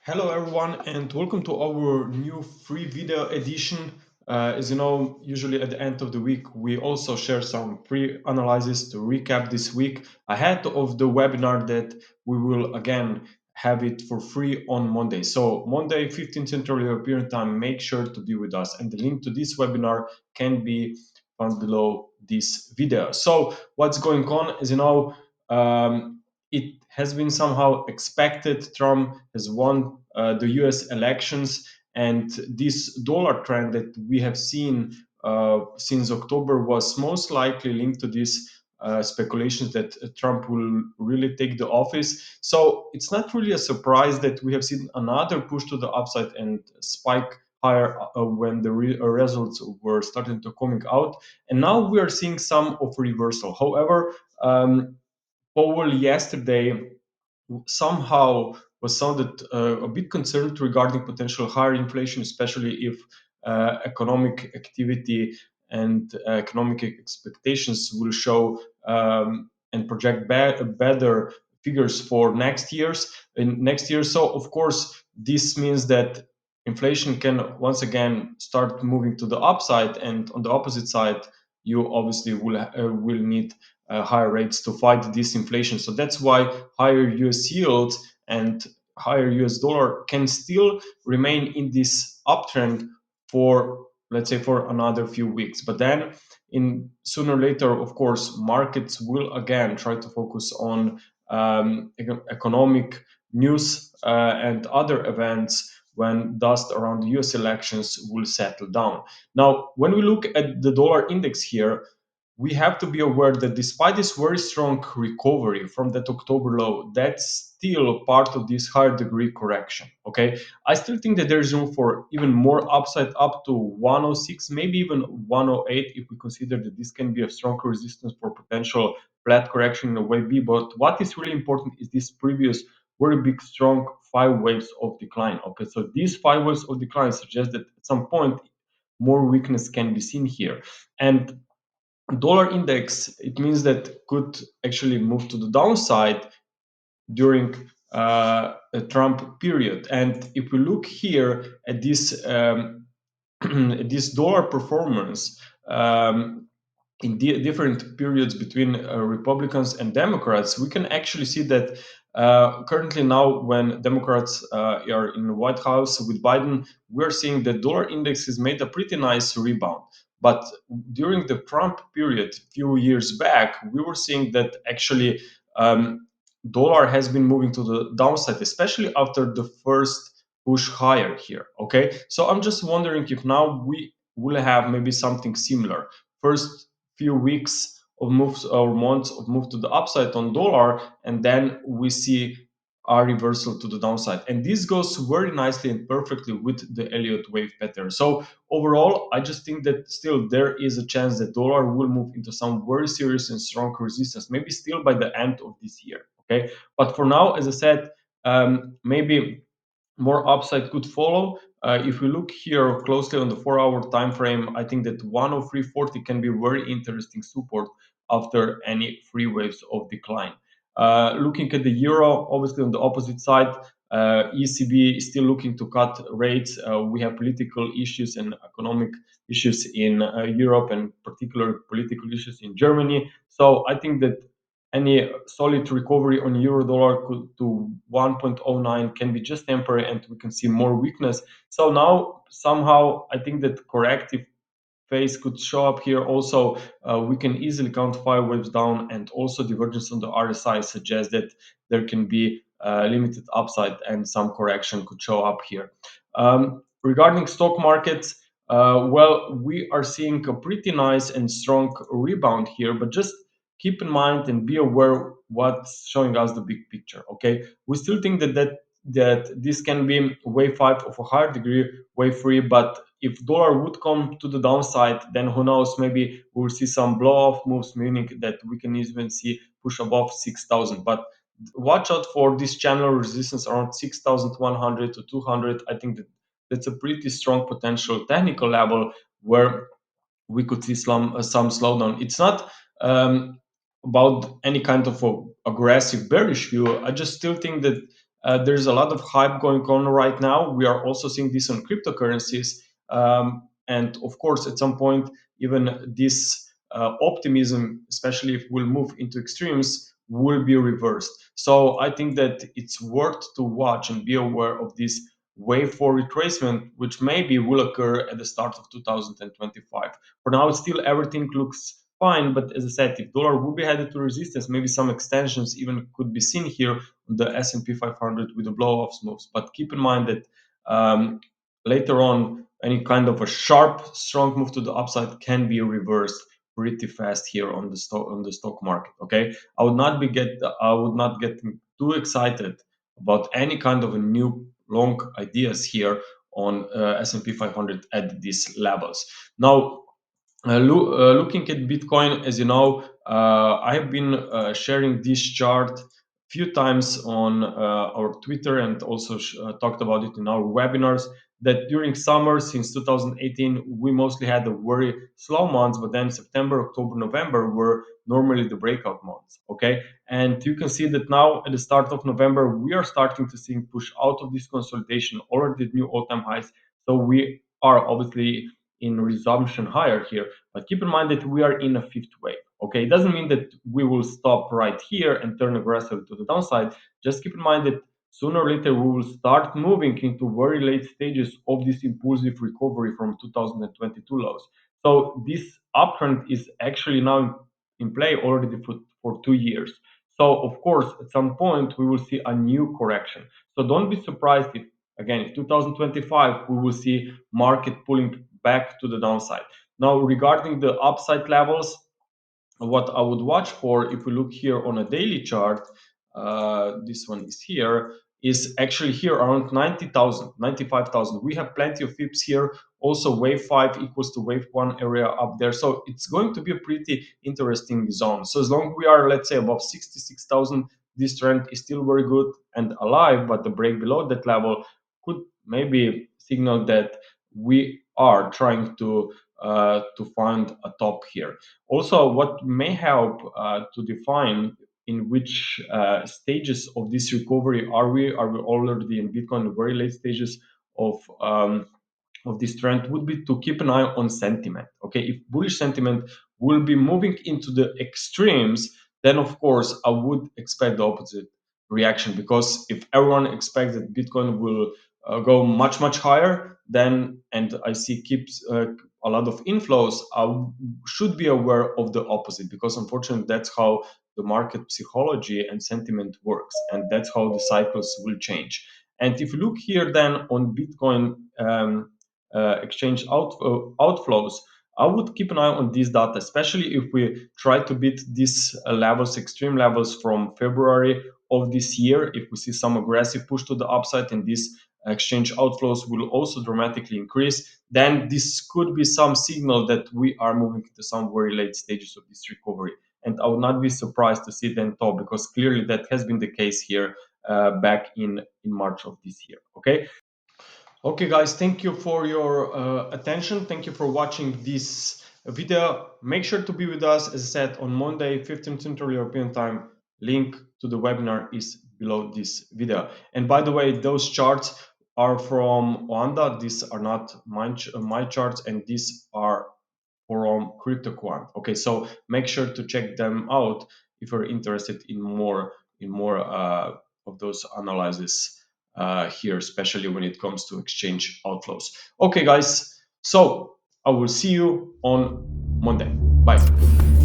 Hello everyone and welcome to our new free video edition. As you know, usually at the end of the week, we also share some free analysis to recap this week ahead of the webinar that we will again have it for free on Monday. So Monday, 15 Central European Time, make sure to be with us. And the link to this webinar can be found below this video. So what's going on, as you know, it has been somehow expected. Trump has won the US elections, and this dollar trend that we have seen since October was most likely linked to these speculations that Trump will really take the office. So it's not really a surprise that we have seen another push to the upside and spike higher when the results were starting to coming out. And now we are seeing some of reversal. However, Powell yesterday somehow was sounded a bit concerned regarding potential higher inflation, especially if economic activity and economic expectations will show and project better figures for next year. So of course, this means that inflation can once again start moving to the upside, and on the opposite side, you obviously will need higher rates to fight this inflation. So that's why higher US yields and higher US dollar can still remain in this uptrend for, let's say, for another few weeks. But then in sooner or later, of course, markets will again try to focus on economic news and other events when dust around the US elections will settle down. Now, when we look at the dollar index here, we have to be aware that despite this very strong recovery from that October low, that's still part of this higher degree correction. Okay, I still think that there's room for even more upside up to 106, maybe even 108, if we consider that this can be a stronger resistance for potential flat correction in a way B. But what is really important is this previous very big, strong 5 waves of decline. Okay, so these 5 waves of decline suggest that at some point more weakness can be seen here. And dollar index, it means that could actually move to the downside during a Trump period. And if we look here at this this dollar performance in different periods between Republicans and Democrats, we can actually see that currently now, when Democrats are in the White House with Biden, we're seeing the dollar index has made a pretty nice rebound. But during the Trump period, a few years back, we were seeing that actually dollar has been moving to the downside, especially after the first push higher here. Okay, so I'm just wondering if now we will have maybe something similar. First few weeks of moves or months of move to the upside on dollar, and then we see a reversal to the downside. And this goes very nicely and perfectly with the Elliott wave pattern. So overall, I just think that still there is a chance that dollar will move into some very serious and strong resistance, maybe still by the end of this year. Okay, but for now, as I said, maybe more upside could follow. If we look here closely on the 4-hour time frame, I think that 103.40 can be very interesting support after any free waves of decline. Looking at the euro, obviously on the opposite side, ECB is still looking to cut rates. We have political issues and economic issues in Europe, and particular political issues in Germany. So I think that any solid recovery on euro dollar to 1.09 can be just temporary, and we can see more weakness. So now somehow I think that corrective phase could show up here also. We can easily count 5 waves down, and also divergence on the RSI suggests that there can be limited upside and some correction could show up here. Regarding stock markets, well, we are seeing a pretty nice and strong rebound here, but just keep in mind and be aware what's showing us the big picture. Okay, we still think that this can be wave 5 of a higher degree, wave 3, but if dollar would come to the downside, then who knows, maybe we'll see some blow off moves, meaning that we can even see push above 6,000. But watch out for this channel resistance around 6,100 to 200. I think that that's a pretty strong potential technical level where we could see some slowdown. It's not about any kind of aggressive bearish view. I just still think that There's a lot of hype going on right now. We are also seeing this on cryptocurrencies. And of course, at some point, even this optimism, especially if we'll move into extremes, will be reversed. So I think that it's worth to watch and be aware of this wave for retracement, which maybe will occur at the start of 2025. For now, still everything looks fine, but as I said, if dollar will be headed to resistance, maybe some extensions even could be seen here on the S&P 500 with the blow-off moves. But keep in mind that later on, any kind of a sharp, strong move to the upside can be reversed pretty fast here on the stock market. Okay, I would not get too excited about any kind of a new long ideas here on S&P 500 at these levels. Now, looking at Bitcoin, as you know, I have been sharing this chart few times on our Twitter and also talked about it in our webinars. That during summer since 2018, we mostly had a very slow months, but then September, October, November were normally the breakout months. Okay, and you can see that now at the start of November, we are starting to see push out of this consolidation, already new all-time highs. So we are obviously in resumption higher here, but keep in mind that we are in a fifth wave. Okay, it doesn't mean that we will stop right here and turn aggressive to the downside. Just keep in mind that sooner or later we will start moving into very late stages of this impulsive recovery from 2022 lows. So this uptrend is actually now in play already for 2 years. So of course, at some point we will see a new correction. So don't be surprised if again, in 2025 we will see market pulling back to the downside. Now, regarding the upside levels, what I would watch for, if we look here on a daily chart, this one is here, is actually here around 90,000, 95,000. We have plenty of FIPS here. Also, wave 5 equals to wave 1 area up there. So it's going to be a pretty interesting zone. So as long as we are, let's say, above 66,000, this trend is still very good and alive, but the break below that level could maybe signal that we are trying to find a top here. Also, what may help to define in which stages of this recovery are we? Are we already in Bitcoin, very late stages of this trend would be to keep an eye on sentiment. Okay, if bullish sentiment will be moving into the extremes, then of course I would expect the opposite reaction, because if everyone expects that Bitcoin will go much higher, then and I see keeps a lot of inflows, I should be aware of the opposite, because unfortunately that's how the market psychology and sentiment works, and that's how the cycles will change. And if you look here then on Bitcoin exchange outflows, I would keep an eye on this data, especially if we try to beat these levels, extreme levels from February of this year. If we see some aggressive push to the upside and these exchange outflows will also dramatically increase, then this could be some signal that we are moving into some very late stages of this recovery. And I would not be surprised to see them top, because clearly that has been the case here back in March of this year. Okay. Okay, guys, thank you for your attention. Thank you for watching this video. Make sure to be with us, as I said, on Monday, 15 Central European Time. Link to the webinar is below this video. And by the way, those charts are from Oanda. These are not my charts, and these are from CryptoQuant. Okay, so make sure to check them out if you're interested in more of those analyses here, especially when it comes to exchange outflows. Okay, guys, so I will see you on Monday. Bye.